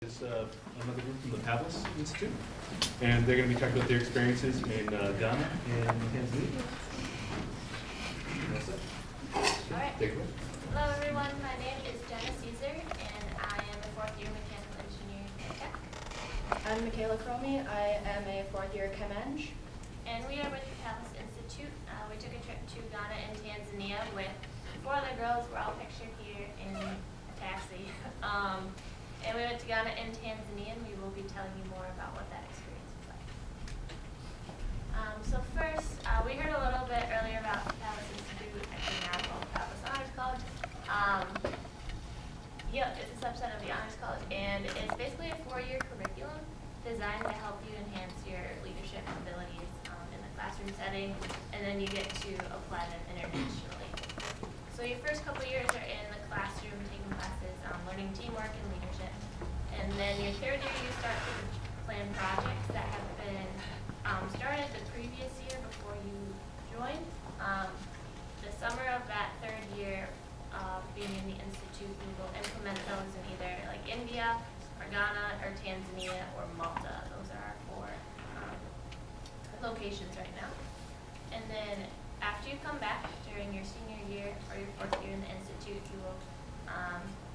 Is another group from the Pavlis Institute, and they're going to be talking about their experiences in Ghana and Tanzania. That's it. All right. Take it away. Hello, everyone. My name is Jenna Caesar, and I am a fourth-year mechanical engineering tech. I'm Michaela Cromie. I am a fourth-year chem eng. And we are with the Pavlis Institute. We took a trip to Ghana and Tanzania with 4 other girls. We're all pictured here in a taxi. And we went to Ghana and Tanzania, and we will be telling you more about what that experience was like. So first, we heard a little bit earlier about Pavlis Institute, actually now called Pavlis Honors College. It's a subset of the Honors College, and it's basically a 4-year curriculum designed to help you enhance your leadership abilities in the classroom setting, and then you get to apply them internationally. So your first couple years are in the classroom, taking classes, learning teamwork and leadership. And then your third year, you start to plan projects that have been started the previous year before you joined. The summer of that third year of being in the institute, you will implement those in either like India or Ghana or Tanzania or Malta. Those are our 4 locations right now. And then after you come back during your senior year or your 4th year in the institute, you will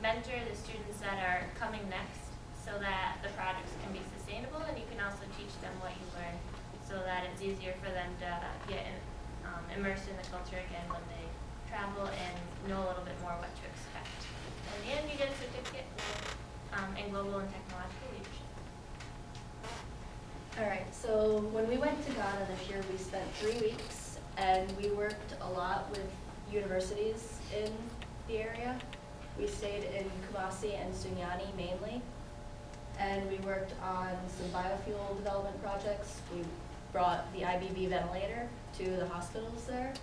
mentor the students that are coming next so that the projects can be sustainable, and you can also teach them what you learned so that it's easier for them to get immersed in the culture again when they travel and know a little bit more what to expect. In the end, you get a certificate in global and technological leadership. All right, so when we went to Ghana this year, we spent 3 weeks, and we worked a lot with universities in the area. We stayed in Kumasi and Sunyani mainly, and we worked on some biofuel development projects. We brought the Iv V Ventilator to the hospitals there,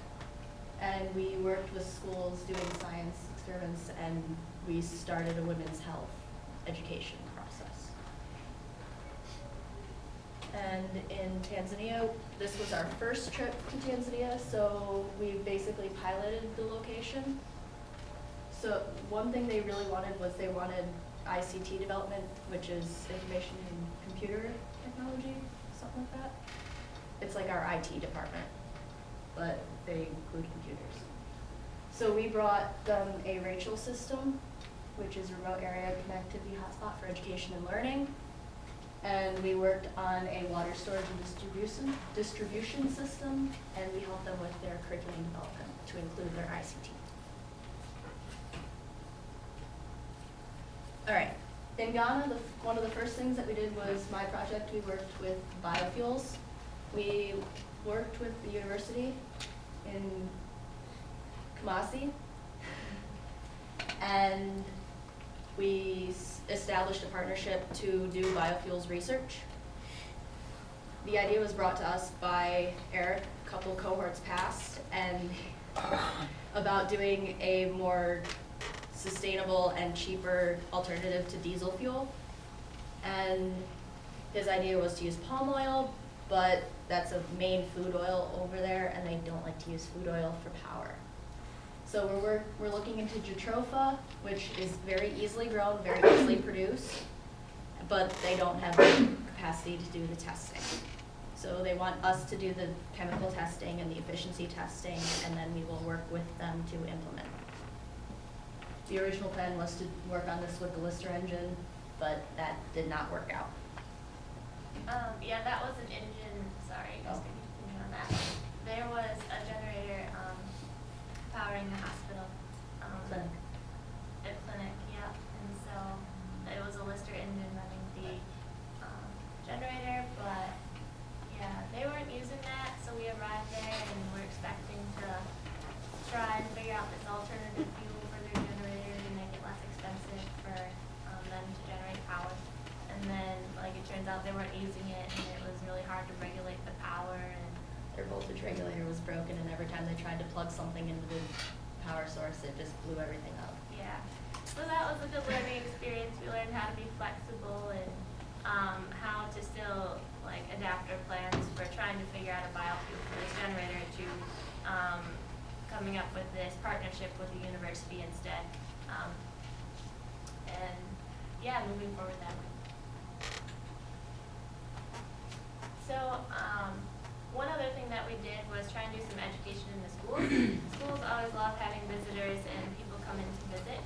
and we worked with schools doing science experiments, and we started a women's health education process. And in Tanzania, this was our first trip to Tanzania, so we basically piloted the location. So one thing they really wanted was they wanted ICT development, which is information and computer technology, something like that. It's like our IT department, but they include computers. So we brought them a Rachel system, which is a remote area connectivity hotspot for education and learning. And we worked on a water storage and distribution system, and we helped them with their curriculum development to include their ICT. All right, in Ghana, one of the first things that we did was my project. We worked with biofuels. We worked with the university in Kumasi, and we established a partnership to do biofuels research. The idea was brought to us by Eric, a couple cohorts past, and about doing a more sustainable and cheaper alternative to diesel fuel. And his idea was to use palm oil, but that's a main food oil over there, and they don't like to use food oil for power. So we're looking into jatropha, which is very easily grown, very easily produced, but they don't have the capacity to do the testing. So they want us to do the chemical testing and the efficiency testing, and then we will work with them to implement. The original plan was to work on this with the Lister engine, but that did not work out. Yeah, that was an engine, sorry, just to continue on that. There was a generator powering the hospital. Clinic. A clinic, yeah. And so it was a Lister engine running the generator, but yeah, they weren't using that, so we arrived there and we're expecting to try and figure out this alternative fuel for their generator to make it less expensive for them to generate power. And then, like, it turns out they weren't using it, and it was really hard to regulate the power. And Their voltage regulator was broken, and every time they tried to plug something into the power source, it just blew everything up. yeah, so that was a good learning experience. We learned how to be flexible and how to still like adapt our plans for trying to figure out a biofuel for this generator to coming up with this partnership with the university instead. And yeah, moving forward that way. schools always love having visitors and people come in to visit,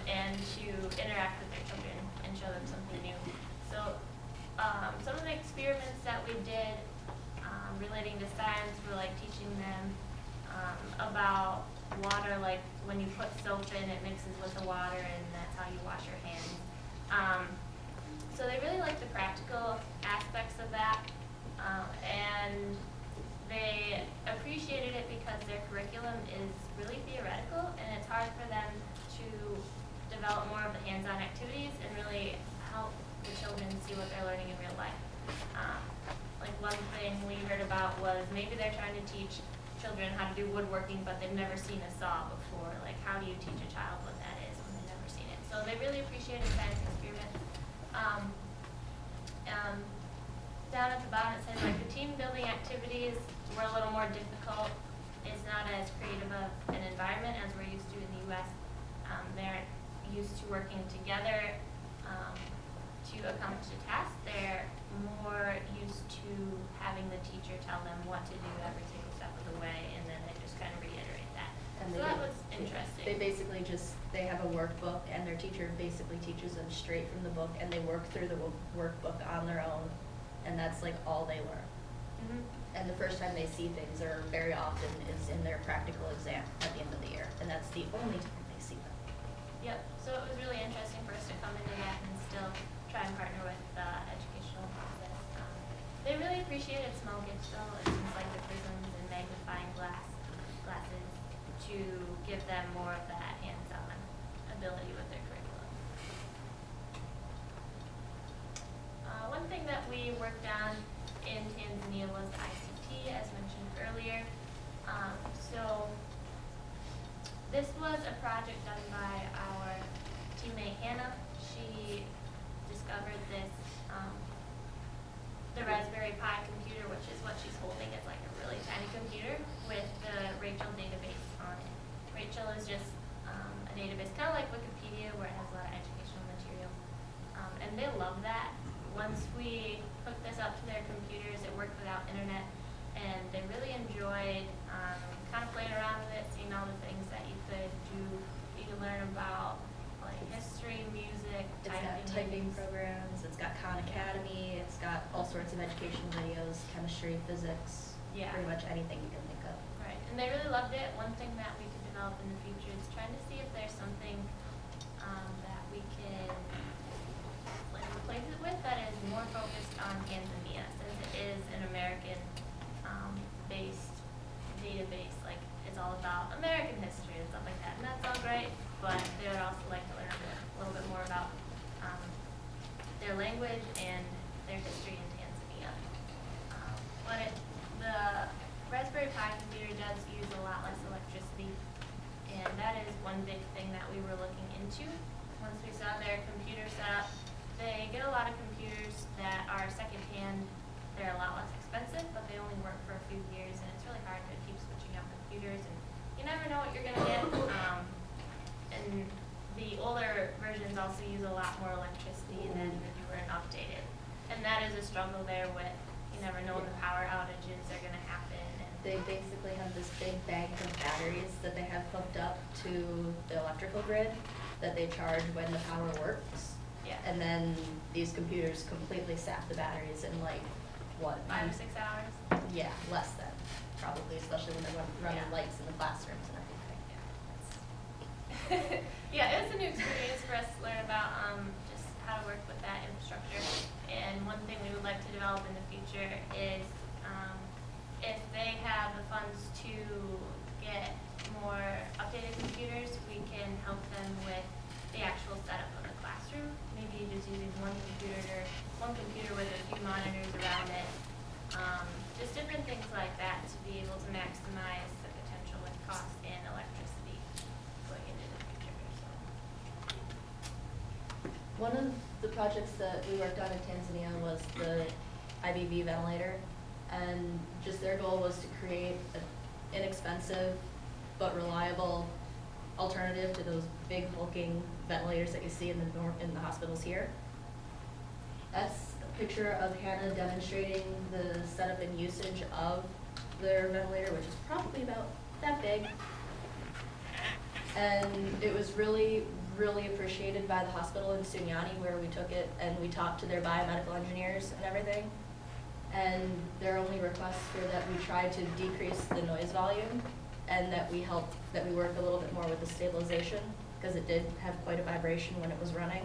and to interact with their children and show them something new. So, some of the experiments that we did, relating to science were like teaching them, about water, like when you put soap in, it mixes with the water and that's how you wash your hands. So they really like the practical aspects of that, and they appreciated it because their curriculum is really theoretical and it's hard for them to develop more of the hands-on activities and really help the children see what they're learning in real life. Like one thing we heard about was maybe they're trying to teach children how to do woodworking, but they've never seen a saw before. Like, how do you teach a child what that is when they've never seen it? So they really appreciated science experiments. Down at the bottom it says like the team building activities were a little more difficult. It's not as creative of an environment as we're used to in the U.S. They're used to working together to accomplish a task. They're more used to having the teacher tell them what to do every single step of the way, and then they just kind of reiterate that. And So that was interesting. They basically they have a workbook, and their teacher basically teaches them straight from the book, and they work through the workbook on their own, and that's like all they learn. Mhm. And the first time they see things, or very often, is in their practical exam at the end of the year, and that's the only time they see them. Yep, so it was really interesting for us to come into that and still try and partner with the educational process. They really appreciated small gifts though, and things like the prisms and magnifying glasses to give them more of that hands-on ability with their curriculum. One thing that we worked on in Tanzania was ICT, as mentioned earlier. So this was a project done by our teammate Hannah. She discovered this, the Raspberry Pi computer, which is what she's holding. It's like a really tiny computer with the Rachel database on it. Rachel is just a database, kind of like Wikipedia, where it has a lot of educational material. And they love that. Once we hooked this up to their computers, it worked without internet, and they really enjoyed kind of playing around with it, seeing all the things that you could do. You could learn about like history, music, It's got typing programs, it's got Khan Academy, it's got all sorts of educational videos, chemistry, physics, Yeah. pretty much anything you can think of. Right, and they really loved it. One thing that we could develop in the future is trying to see if there's something that we can like replace it with that is more focused on Tanzania, since it is an American based database. Like, it's all about American history and stuff like that, and that's all great. But they would also like to learn a little bit more about their language and their history in Tanzania. But the Raspberry Pi computer does use a lot less electricity, and that is one big thing that we were looking into. Once we saw their computer setup, they get a lot of computers that are secondhand. They're a lot less expensive, but they only work for a few years, and it's really hard to keep switching out computers, and you never know what you're going to get. And the older versions also use a lot more electricity than the newer and updated. And that is a struggle there with, you never know when the power outages are going to happen. And They basically have this big bank of batteries that they have hooked up to the electrical grid that they charge when the power works. yeah, And then these computers completely sap the batteries in like, what? 5 or 6 hours. Yeah, less than, probably, especially when they're running Yeah. lights in the classrooms and everything. Yeah, it was a new experience for us to learn about just how to work with that infrastructure. And one thing we would like to develop in the future is if they have the funds to get more updated computers, we can help them with the actual setup of the classroom. Maybe just using one computer with a few monitors around it. Just different things like that to be able to maximize the potential with cost and electricity going into the future. So. One of the projects that we worked on in Tanzania was the Iv V Ventilator, and just their goal was to create an inexpensive but reliable alternative to those big hulking ventilators that you see in the hospitals here. That's a picture of Hannah demonstrating the setup and usage of their ventilator, which is probably about that big. And it was really, really appreciated by the hospital in Sunyani where we took it, and we talked to their biomedical engineers and everything. And their only requests were that we try to decrease the noise volume and that we work a little bit more with the stabilization, because it did have quite a vibration when it was running.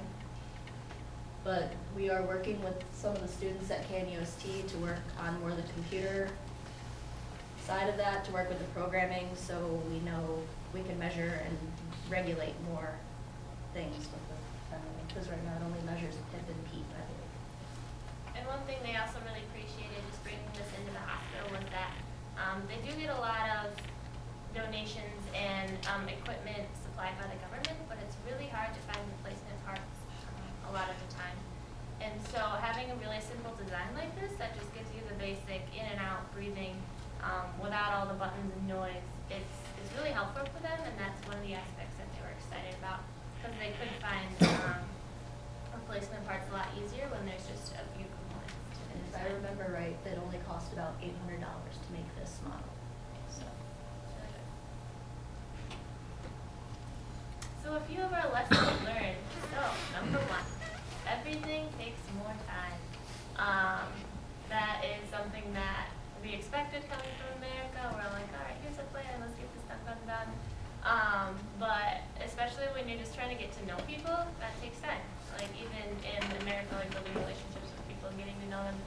But we are working with some of the students at KNUST to work on more of the computer side of that, to work with the programming, so we know we can measure and regulate more things with the family, because right now it only measures PIP and PEEP, I believe. And one thing they also really appreciated just bringing this into the hospital was that they do get a lot of donations and equipment supplied by the government, but it's really hard to find replacement parts a lot of the time. And so having a really simple design like this that just gives you the basic in and out breathing without all the buttons and noise, it's really helpful for them, and that's one of the aspects that they were excited about, because they could find replacement parts a lot easier when there's just a few components to the And if design. I remember right, it only cost about $800 to make this model, so. So a few of our lessons learned. So number one, everything takes more time. That is something that we expected coming from America. We're like, all right, here's a plan, let's get this done. But especially when you're just trying to get to know people, that takes time. Like even in America, like building relationships with people and getting to know them.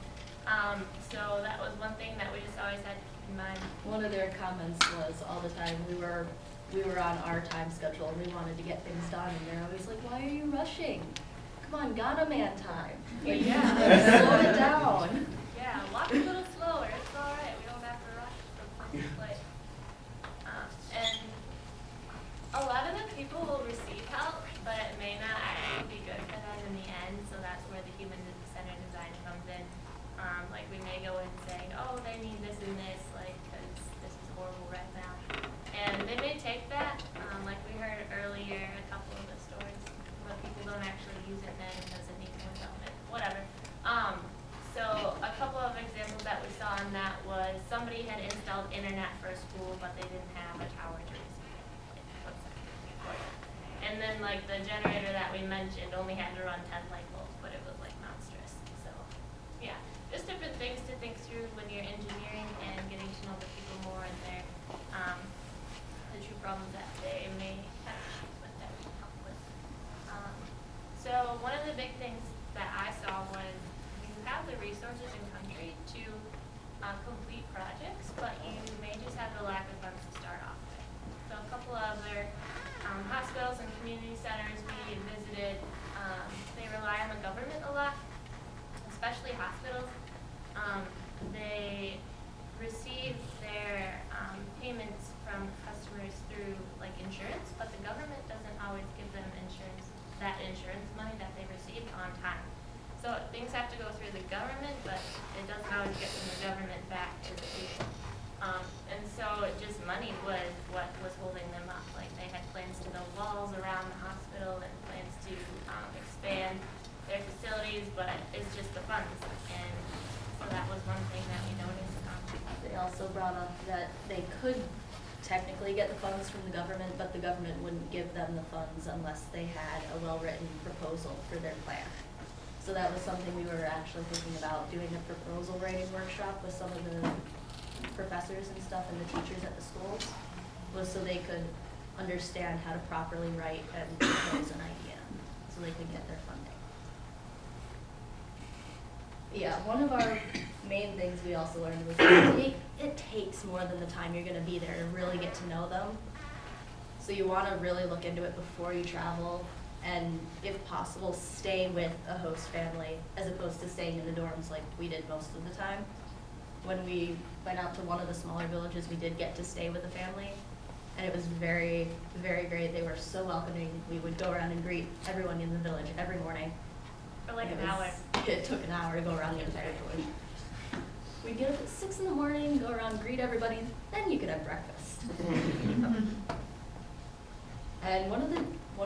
So that was one thing that we just always had to keep in mind. One of their comments was all the time, we were on our time schedule and we wanted to get things done, and they're always like, why are you rushing? Come on, Ghana man time. Like, Yeah. slow it down. Yeah, walk a little slower. It's all right. We don't have to rush from place to place. And a lot of the people will receive help, but it may not actually be good for them in the end. So that's where the human-centered design comes in. Like we may go in saying, oh, they need this and this, like, because this is horrible right now. And they may take that, like we heard earlier, a couple of the stories, but people don't actually use it then because it needs more development, whatever. So a couple of examples that we saw in that was somebody had installed internet for a school, but they didn't have a tower to receive it. And then like the generator that we mentioned only had to run 10 light bulbs, but it was like monstrous. So yeah, just different things to think through when you're engineering and getting to know the people more and their the true problems that they may have issues with that we can help with. So one of the big things that I saw was you have the resources in country to complete projects, but you may just have the lack of funds to start off with. So a couple of other hospitals and community centers we visited, they rely on the government a lot, especially hospitals. They receive their payments from customers through like insurance, but the government doesn't always give them insurance money that they receive on time. So things have to go through the government, but it doesn't always get from the government back to the people. And so just money was what was holding them up. Like they had plans to build walls around the hospital and plans to expand their facilities, but it's just the funds. And so that was one thing that we noticed. They also brought up that they could technically get the funds from the government, but the government wouldn't give them the funds unless they had a well-written proposal for their plan. So that was something we were actually thinking about, doing a proposal writing workshop with some of the professors and stuff and the teachers at the schools, was so they could understand how to properly write and propose an idea, so they could get their funding. Yeah, one of our main things we also learned was it takes more than the time you're going to be there to really get to know them. So you want to really look into it before you travel, and if possible, stay with a host family as opposed to staying in the dorms like we did most of the time. When we went out to one of the smaller villages, we did get to stay with a family, and it was very, very great. They were so welcoming. We would go around and greet everyone in the village every morning. For like an hour. It took an hour to go around the entire village. We'd get up at 6 in the morning, go around, greet everybody, then you could have breakfast. And one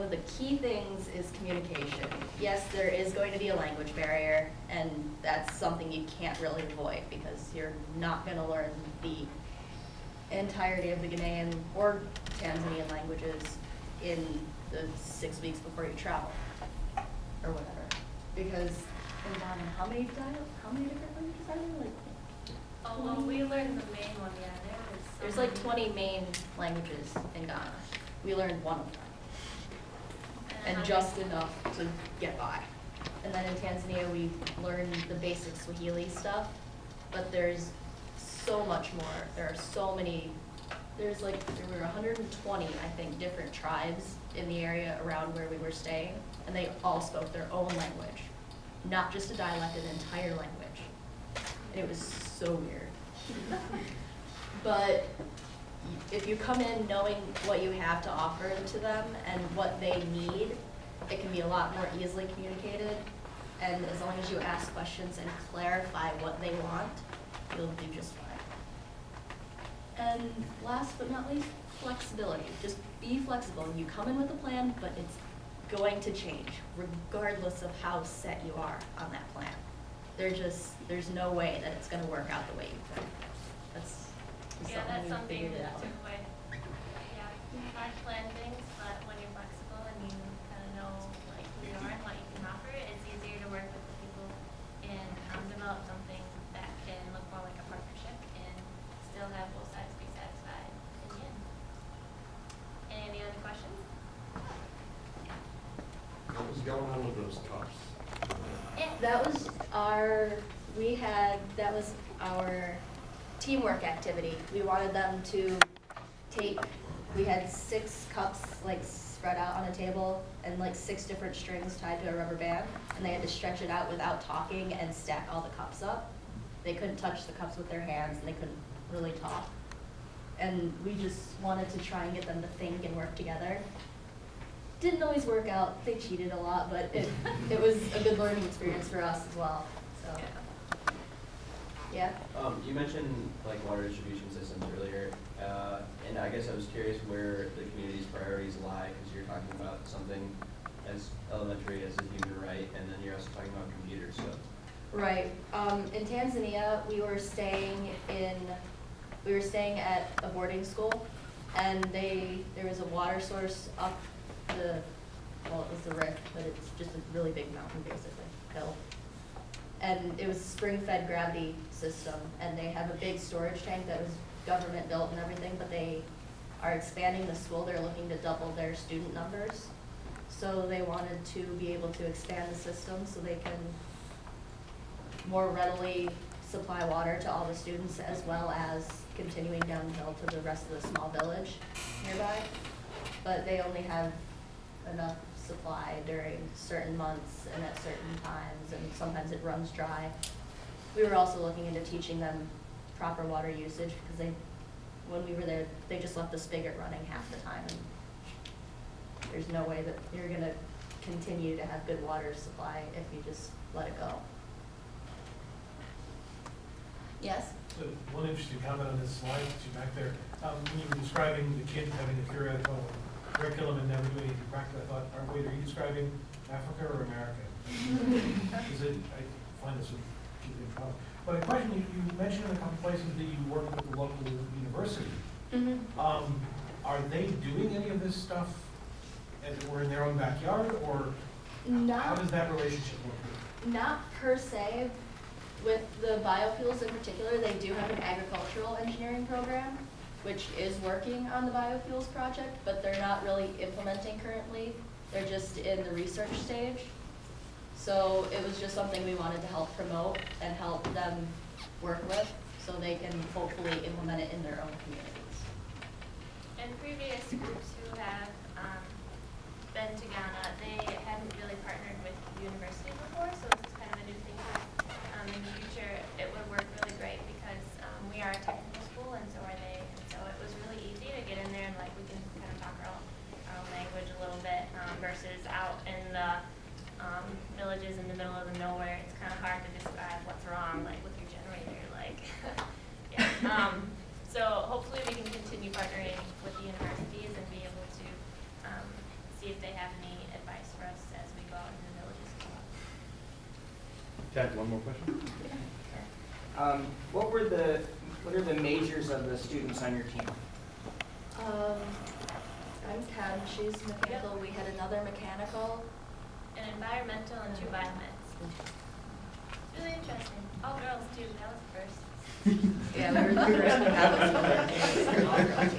of the key things is communication. Yes, there is going to be a language barrier, and that's something you can't really avoid because you're not going to learn the entirety of the Ghanaian or Tanzanian languages in the 6 weeks before you travel, or whatever. Because in Ghana, how many different languages are there? Like, Oh, well, we learned the main one, yeah, there's like 20 main languages in Ghana. We learned one of them, and just enough to get by. And then in Tanzania, we learned the basic Swahili stuff, but there's so much more. There are so many, there were 120, I think, different tribes in the area around where we were staying, and they all spoke their own language, not just a dialect, an entire language. And it was so weird. But if you come in knowing what you have to offer to them and what they need, it can be a lot more easily communicated. And as long as you ask questions and clarify what they want, you'll do just fine. And last but not least, flexibility. Just be flexible. You come in with a plan, but it's going to change regardless of how set you are on that plan. There's no way that it's going to work out the way you think. That's something we we figured out. took away. Yeah, hard to plan things, but when you're flexible and you kind of know like who you are and what you can offer, it's easier to work with the people and develop something that can look more like a partnership and still have both sides be satisfied in the end. Any other questions? What was going on with those cups? That was our teamwork activity. We wanted them to we had 6 cups like spread out on a table and like 6 different strings tied to a rubber band, and they had to stretch it out without talking and stack all the cups up. They couldn't touch the cups with their hands, and they couldn't really talk. And we just wanted to try and get them to think and work together. Didn't always work out. They cheated a lot, but it was a good learning experience for us as well. So, yeah. You mentioned like water distribution systems earlier, and I guess I was curious where the community's priorities lie, because you're talking about something as elementary as a human right, and then you're also talking about computers. So. Right. In Tanzania, we were staying at a boarding school, and there was a water source up it was the rift, but it's just a really big mountain, basically, hill. And it was a spring-fed gravity system, and they have a big storage tank that was government built and everything, but they are expanding the school. They're looking to double their student numbers. So they wanted to be able to expand the system so they can more readily supply water to all the students, as well as continuing downhill to the rest of the small village nearby. But they only have enough supply during certain months and at certain times, and sometimes it runs dry. We were also looking into teaching them proper water usage, because when we were there, they just left the spigot running half the time, and there's no way that you're gonna continue to have good water supply if you just let it go. Yes? So one interesting comment on this slide, that you back there, when you were describing the kids having a theoretical curriculum and never doing anything practical, I thought, wait, are you describing Africa or America? I find this a problem. But a question, you mentioned in a couple places that you work with the local university. Mm-hmm. Are they doing any of this stuff as it were in their own backyard, or how does that relationship work? Not per se. With the biofuels in particular, they do have an agricultural engineering program, which is working on the biofuels project, but they're not really implementing currently. They're just in the research stage. So it was just something we wanted to help promote and help them work with, so they can hopefully implement it in their own communities. And previous groups who have been to Ghana, they hadn't really partnered with the university before, so this is kind of a new thing for us. In the future, it would work really great because we are a technical school, and so are they. And so it was really easy to get in there and like we can kind of talk our own language a little bit versus out in the villages in the middle of the nowhere. It's kind of hard to describe what's wrong, like with your generator, like. Yeah. So hopefully we can continue partnering with the universities and be able to see if they have any advice for us as we go out in the villages as well. Chad, one more question? What were the What are the majors of the students on your team? I'm Ken, she's mechanical, we had another mechanical. An environmental and 2 biomeds. It's really interesting. All girls too, that was the first. Yeah, we were the first to have it.